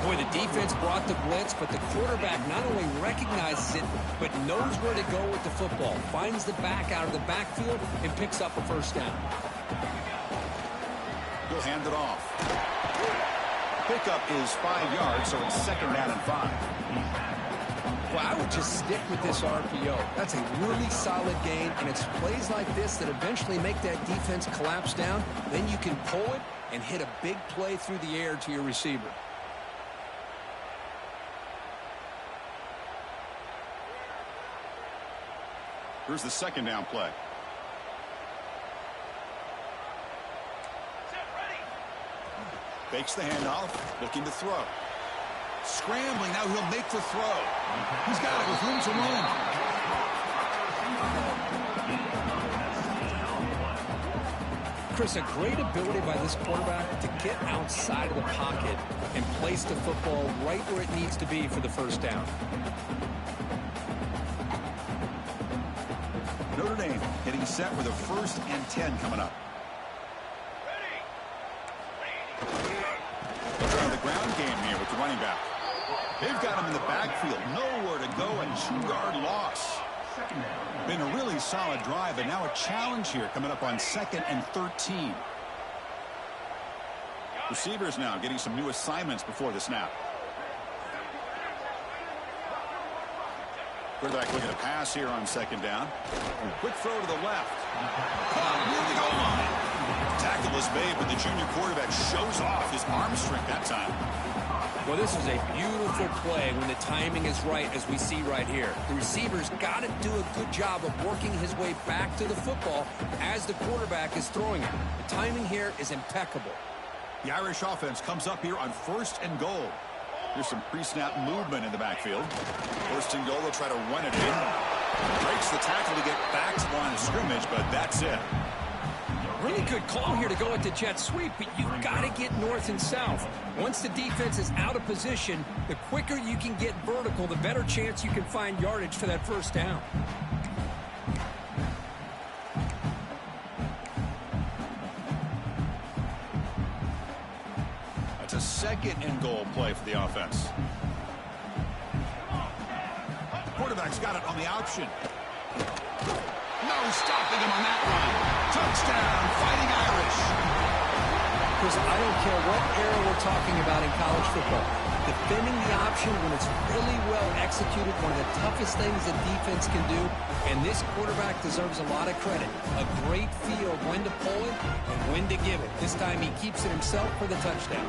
[SPEAKER 2] Boy, the defense brought the blitz, but the quarterback not only recognizes it, but knows where to go with the football. Finds the back out of the backfield and picks up a 1st down.
[SPEAKER 1] He'll hand it off. Pickup is 5 yards, so it's 2nd down and 5.
[SPEAKER 2] Well, I would just stick with this RPO. That's a really solid gain, and it's plays like this that eventually make that defense collapse down. Then you can pull it and hit a big play through the air to your receiver.
[SPEAKER 1] Here's the 2nd down play. Fakes the handoff, looking to throw. Scrambling, now he'll make the throw. He's got it with room to roam.
[SPEAKER 2] Chris, a great ability by this quarterback to get outside of the pocket and place the football right where it needs to be for the first down.
[SPEAKER 1] Notre Dame getting set with a 1st and 10 coming up. They'll try the ground game here with the running back. They've got him in the backfield. Nowhere to go, a 2-yard loss. Been a really solid drive, but now a challenge here coming up on 2nd and 13. Receivers now getting some new assignments before the snap. Quarterback looking to pass here on 2nd down. Quick throw to the left. Caught near the goal line. Tackle is made, but the junior quarterback shows off his arm strength that time.
[SPEAKER 2] Well, this is a beautiful play when the timing is right, as we see right here. The receiver's got to do a good job of working his way back to the football as the quarterback is throwing it. The timing here is impeccable.
[SPEAKER 1] The Irish offense comes up here on 1st and goal. There's some pre-snap movement in the backfield. 1st and goal, they'll try to run it in. Breaks the tackle to get back to the line of scrimmage, but that's it.
[SPEAKER 2] Really good call here to go with the jet sweep, but you've got to get north and south. Once the defense is out of position, the quicker you can get vertical, the better chance you can find yardage for that 1st down.
[SPEAKER 1] That's a 2nd and goal play for the offense. Quarterback's got it on the option. No stopping him on that run. Touchdown, Fighting Irish.
[SPEAKER 2] Chris, I don't care what era we're talking about in college football. Defending the option when it's really well executed, one of the toughest things a defense can do, and this quarterback deserves a lot of credit. A great feel of when to pull it and when to give it. This time he keeps it himself for the touchdown.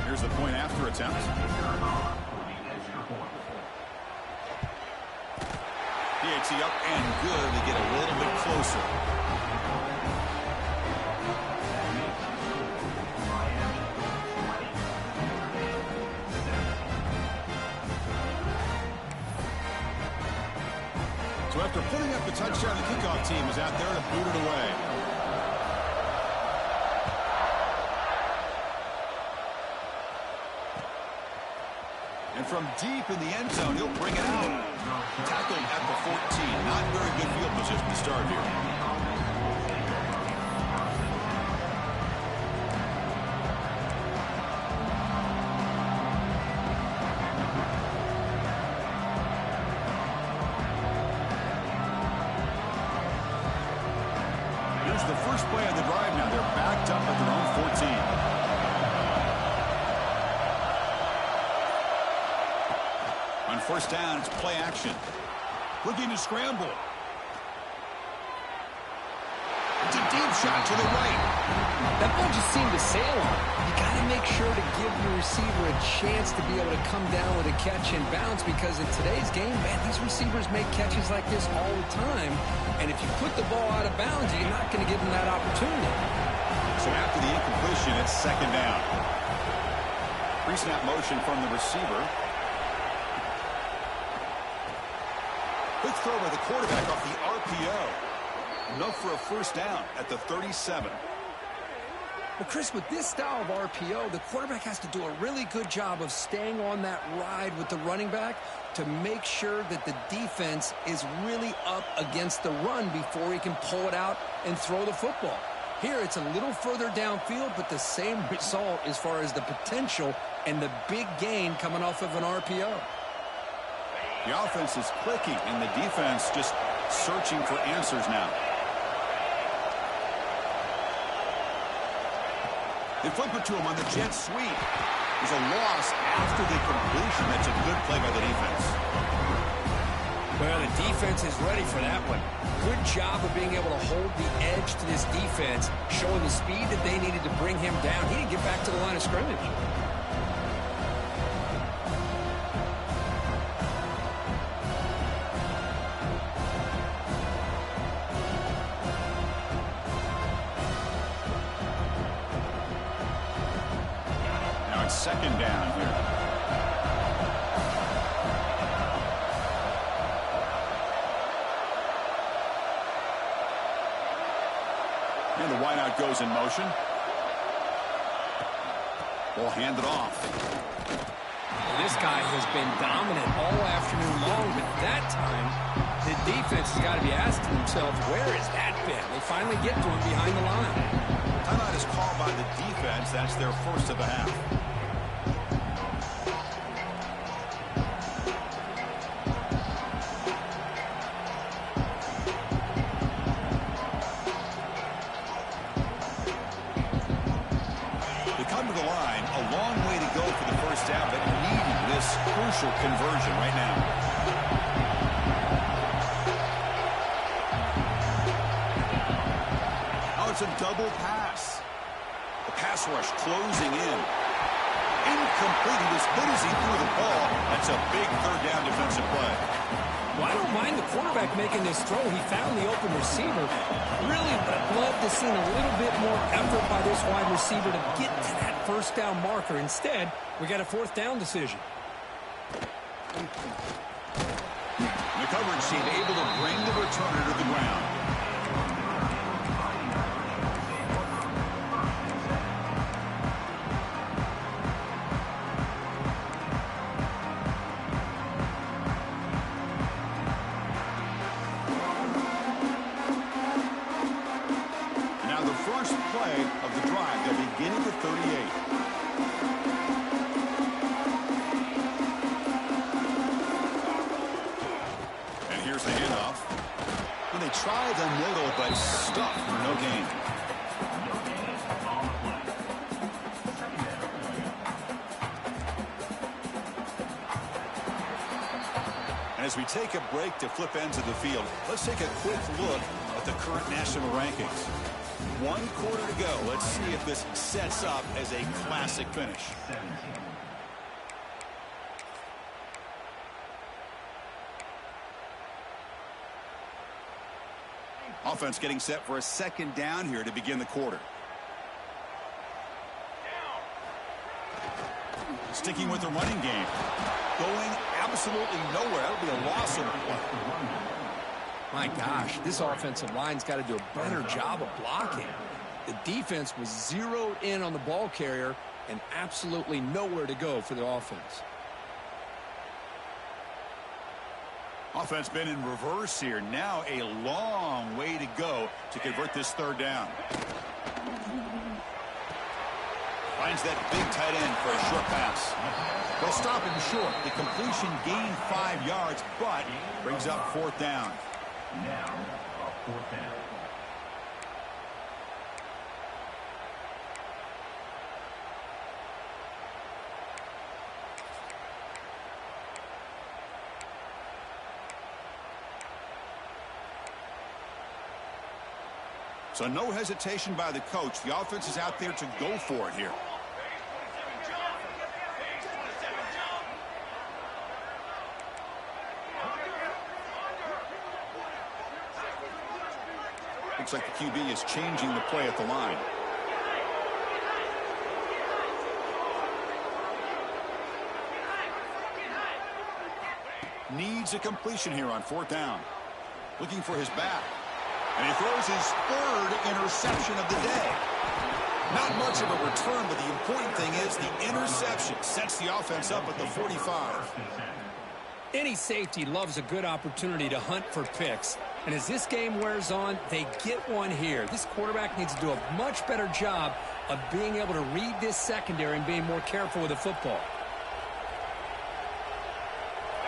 [SPEAKER 1] Here's the point after attempt. PAT up and good to get a little bit closer. So after putting up the touchdown, the kickoff team is out there to boot it away. And from deep in the end zone, he'll bring it out. Tackled at the 14. Not very good field position to start here. Here's the first play of the drive now. They're backed up at their own 14. On 1st down, it's play action. Looking to scramble. It's a deep shot to the right.
[SPEAKER 2] That ball just seemed to sail on. You got to make sure to give your receiver a chance to be able to come down with a catch and bounce, because in today's game, man, these receivers make catches like this all the time. And if you put the ball out of bounds, you're not going to give them that opportunity.
[SPEAKER 1] So after the incompletion, it's 2nd down. Pre-snap motion from the receiver. Quick throw by the quarterback off the RPO. Enough for a 1st down at the 37.
[SPEAKER 2] Well, Chris, with this style of RPO, the quarterback has to do a really good job of staying on that ride with the running back to make sure that the defense is really up against the run before he can pull it out and throw the football. Here, it's a little further downfield, but the same result as far as the potential and the big gain coming off of an RPO.
[SPEAKER 1] The offense is clicking, and the defense just searching for answers now. They flip it to him on the jet sweep. There's a loss after the completion. That's a good play by the defense.
[SPEAKER 2] Well, the defense is ready for that one. Good job of being able to hold the edge to this defense, showing the speed that they needed to bring him down. He didn't get back to the line of scrimmage.
[SPEAKER 1] goes in motion. Will hand it off.
[SPEAKER 2] This guy has been dominant all afternoon long, but that time, the defense has got to be asking themselves, where has that been? They finally get to him behind the line.
[SPEAKER 1] Timeout is called by the defense. That's their first of the half. They come to the line. A long way to go for the first down, but needing this crucial conversion right now. It's a double pass. The pass rush closing in. Incomplete. He was hit as he threw the ball. That's a big third down defensive play.
[SPEAKER 2] Well, I don't mind the quarterback making this throw. He found the open receiver. Really would have loved to see a little bit more effort by this wide receiver to get to that first down marker. Instead, we got a fourth down decision.
[SPEAKER 1] The coverage team able to bring the returner to the ground. Try the middle, but stuffed for no gain. And as we take a break to flip ends of the field, let's take a quick look at the current national rankings. 1 quarter to go. Let's see if this sets up as a classic finish. Offense getting set for a second down here to begin the quarter. Sticking with the running game. Going absolutely nowhere. That'll be a loss of the play.
[SPEAKER 2] My gosh, this offensive line's got to do a better job of blocking. The defense was zeroed in on the ball carrier and absolutely nowhere to go for the offense.
[SPEAKER 1] Offense been in reverse here. Now a long way to go to convert this third down. Finds that big tight end for a short pass. They'll stop him short. The completion gained 5 yards, but brings up fourth down.
[SPEAKER 3] Now, fourth down.
[SPEAKER 1] So no hesitation by the coach. The offense is out there to go for it here. Looks like the QB is changing the play at the line. Needs a completion here on fourth down. Looking for his back. And he throws his third interception of the day. Not much of a return, but the important thing is the interception sets the offense up at the 45.
[SPEAKER 2] Any safety loves a good opportunity to hunt for picks. And as this game wears on, they get one here. This quarterback needs to do a much better job of being able to read this secondary and being more careful with the football.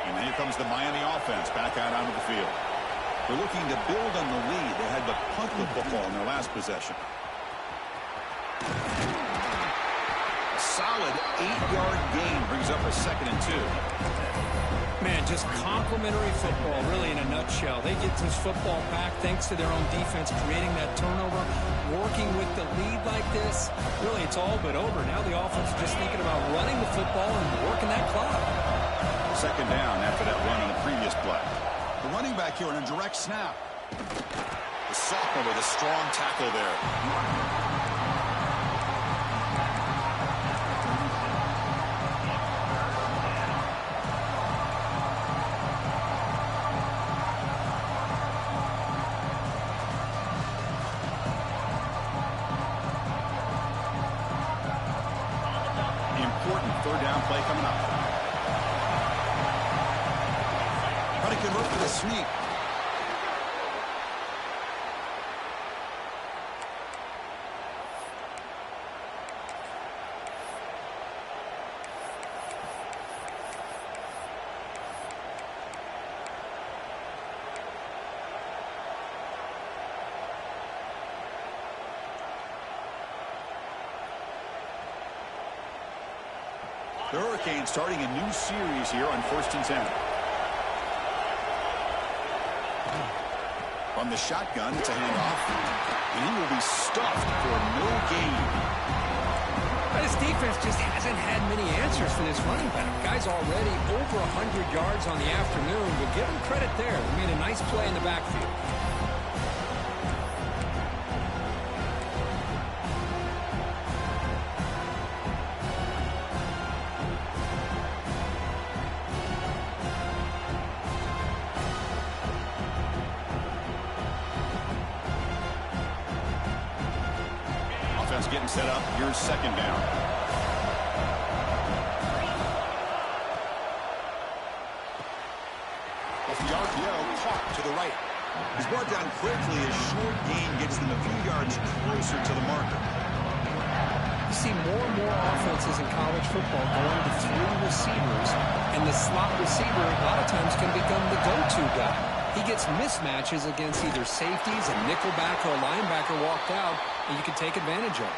[SPEAKER 1] And here comes the Miami offense back out onto the field. They're looking to build on the lead. They had to punt the football in their last possession. A solid 8-yard gain brings up a 2nd and 2.
[SPEAKER 2] Man, just complimentary football, really, in a nutshell. They get this football back thanks to their own defense, creating that turnover, working with the lead like this. Really, it's all but over. Now the offense is just thinking about running the football and working that clock.
[SPEAKER 1] 2nd down after that run on the previous play. The running back here on a direct snap. The sophomore with a strong tackle there. play coming up. Trying to convert for the sneak. The Hurricanes starting a new series here on 1st and 10. From the shotgun, it's a handoff. And he will be stuffed for no gain.
[SPEAKER 2] This defense just hasn't had many answers for this running back. Guy's already over 100 yards on the afternoon, but give him credit there. He made a nice play in the backfield.
[SPEAKER 1] Getting set up. Here's 2nd down. Off the RPO, caught to the right. He's brought down quickly as short gain gets them a few yards closer to the marker.
[SPEAKER 2] You see more and more offenses in college football going to 3 receivers, and the slot receiver a lot of times can become the go-to guy. He gets mismatches against either safeties, a nickelback, or a linebacker walked out, and you can take advantage of it.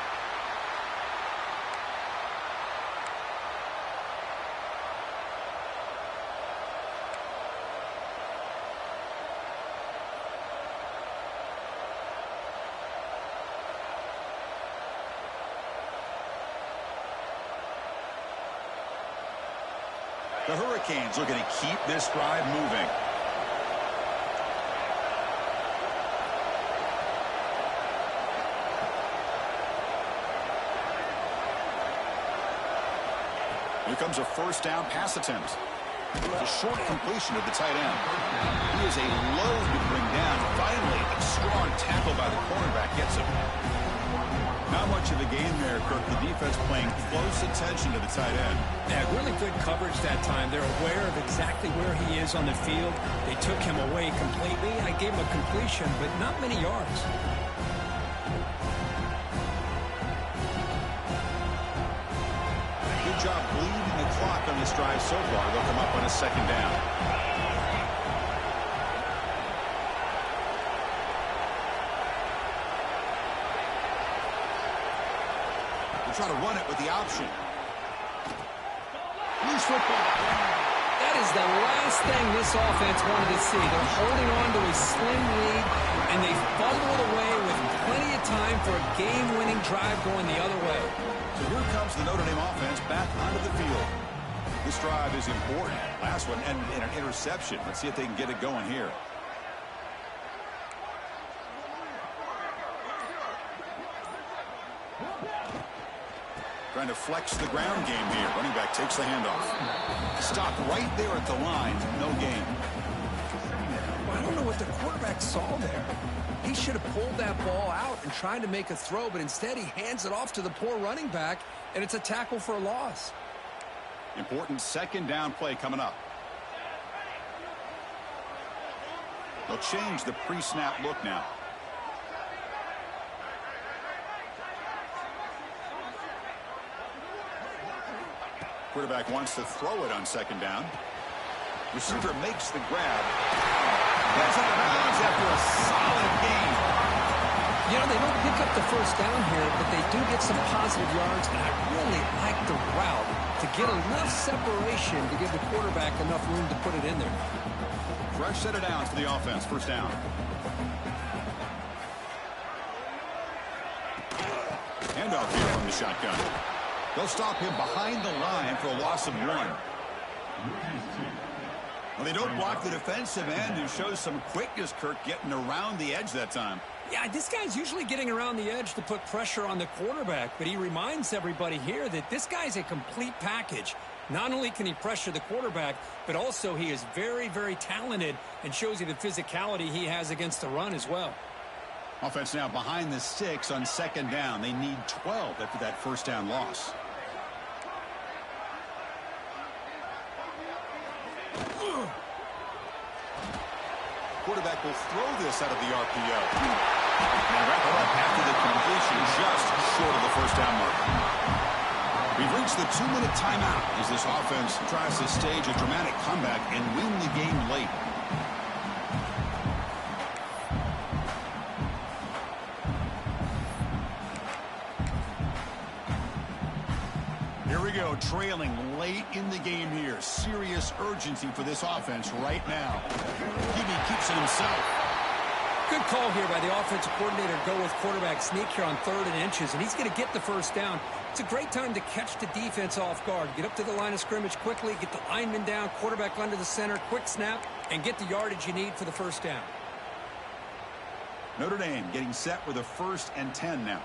[SPEAKER 1] The Hurricanes are going to keep this drive moving. Here comes a 1st down pass attempt. A short completion of the tight end. He is a load to bring down. Finally, a strong tackle by the cornerback gets him. Not much of a game there, Kirk. The defense paying close attention to the tight end.
[SPEAKER 2] Yeah, really good coverage that time. They're aware of exactly where he is on the field. They took him away completely. I gave him a completion, but not many yards.
[SPEAKER 1] Good job bleeding the clock on this drive so far. They'll come up on a 2nd down. Try to run it with the option. Loose football.
[SPEAKER 2] That is the last thing this offense wanted to see. They're holding on to a slim lead, and they fumble it away with plenty of time for a game-winning drive going the other way.
[SPEAKER 1] So here comes the Notre Dame offense back onto the field. This drive is important. Last one ended in an interception. Let's see if they can get it going here. Trying to flex the ground game here. Running back takes the handoff. Stopped right there at the line. No gain.
[SPEAKER 2] Well, I don't know what the quarterback saw there. He should have pulled that ball out and tried to make a throw, but instead he hands it off to the poor running back, and it's a tackle for a loss.
[SPEAKER 1] Important 2nd down play coming up. They'll change the pre-snap look now. Quarterback wants to throw it on 2nd down. Receiver makes the grab. That's out of bounds after a solid gain.
[SPEAKER 2] You know, they don't pick up the 1st down here, but they do get some positive yards, and I really like the route to get enough separation to give the quarterback enough room to put it in there.
[SPEAKER 1] Fresh set of downs for the offense. 1st down. Handoff here from the shotgun. They'll stop him behind the line for a loss of 1. Well, they don't block the defensive end, who shows some quickness, Kirk, getting around the edge that time.
[SPEAKER 2] Yeah, this guy's usually getting around the edge to put pressure on the quarterback, but he reminds everybody here that this guy's a complete package. Not only can he pressure the quarterback, but also he is very, very talented and shows you the physicality he has against the run as well.
[SPEAKER 1] Offense now behind the 6 on 2nd down. They need 12 after that 1st down loss. Quarterback will throw this out of the RPO. And wrap it up after the completion, just short of the first down mark. We've reached the 2-minute timeout as this offense tries to stage a dramatic comeback and win the game late. Here we go, trailing late in the game here. Serious urgency for this offense right now. QB keeps it himself.
[SPEAKER 2] Good call here by the offensive coordinator. Go with quarterback sneak here on 3rd and inches, and he's going to get the first down. It's a great time to catch the defense off guard. Get up to the line of scrimmage quickly, get the lineman down, quarterback under the center, quick snap, and get the yardage you need for the first down.
[SPEAKER 1] Notre Dame getting set with a 1st and 10 now.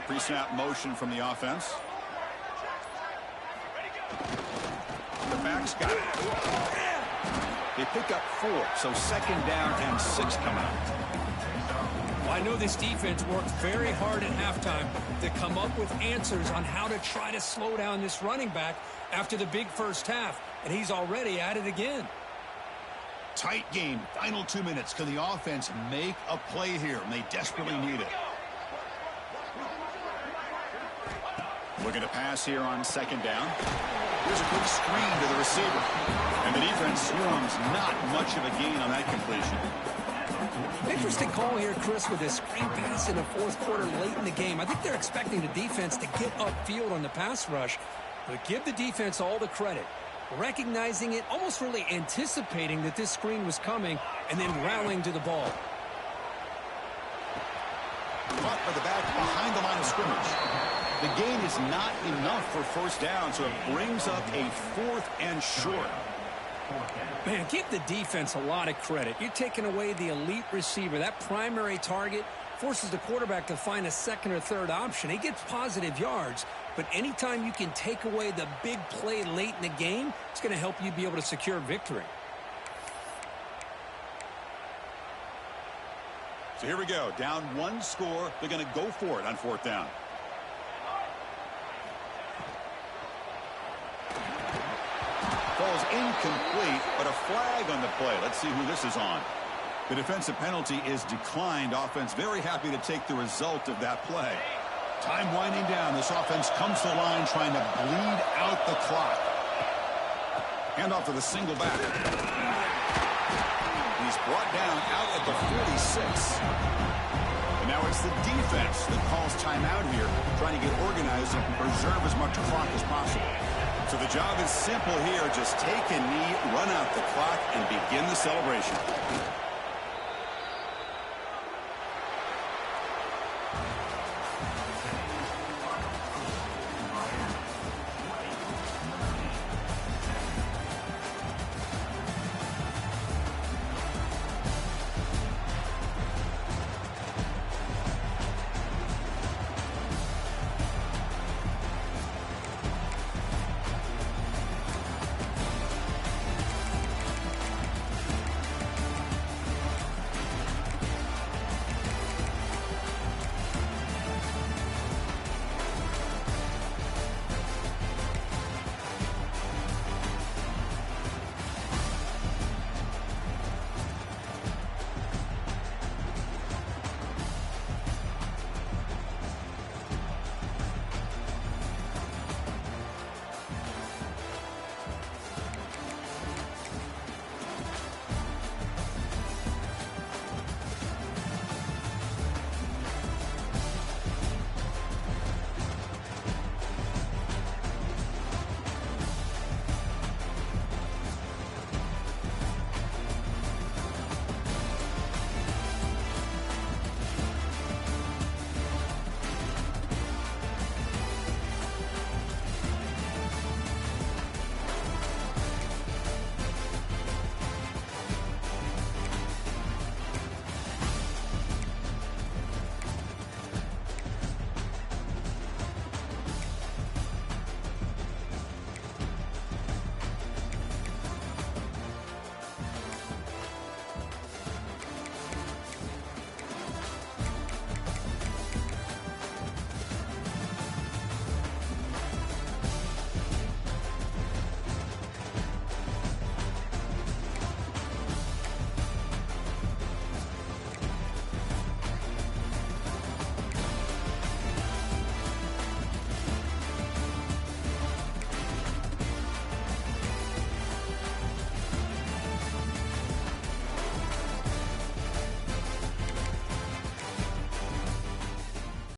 [SPEAKER 1] Pre-snap motion from the offense. The backs got it. They pick up 4, so 2nd down and 6 come out.
[SPEAKER 2] Well, I know this defense worked very hard at halftime to come up with answers on how to try to slow down this running back after the big first half, and he's already at it again.
[SPEAKER 1] Tight game, final 2 minutes. Can the offense make a play here? And they desperately need it. Looking to pass here on 2nd down. Here's a quick screen to the receiver. And the defense comes not much of a gain on that completion.
[SPEAKER 2] Interesting call here, Chris, with this screen pass in the 4th quarter late in the game. I think they're expecting the defense to get upfield on the pass rush, but give the defense all the credit. Recognizing it, almost really anticipating that this screen was coming, and then rallying to the ball.
[SPEAKER 1] Caught by the back behind the line of scrimmage. The gain is not enough for first down, so it brings up a 4th and short.
[SPEAKER 2] Man, give the defense a lot of credit. You're taking away the elite receiver. That primary target forces the quarterback to find a 2nd or 3rd option. He gets positive yards, but anytime you can take away the big play late in the game, it's going to help you be able to secure victory.
[SPEAKER 1] So here we go. Down 1 score. They're going to go for it on 4th down. Falls incomplete, but a flag on the play. Let's see who this is on. The defensive penalty is declined. Offense very happy to take the result of that play. Time winding down. This offense comes to the line trying to bleed out the clock. Handoff to the single back. He's brought down out at the 46. And now it's the defense that calls timeout here, trying to get organized and preserve as much clock as possible. So the job is simple here. Just take a knee, run out the clock, and begin the celebration.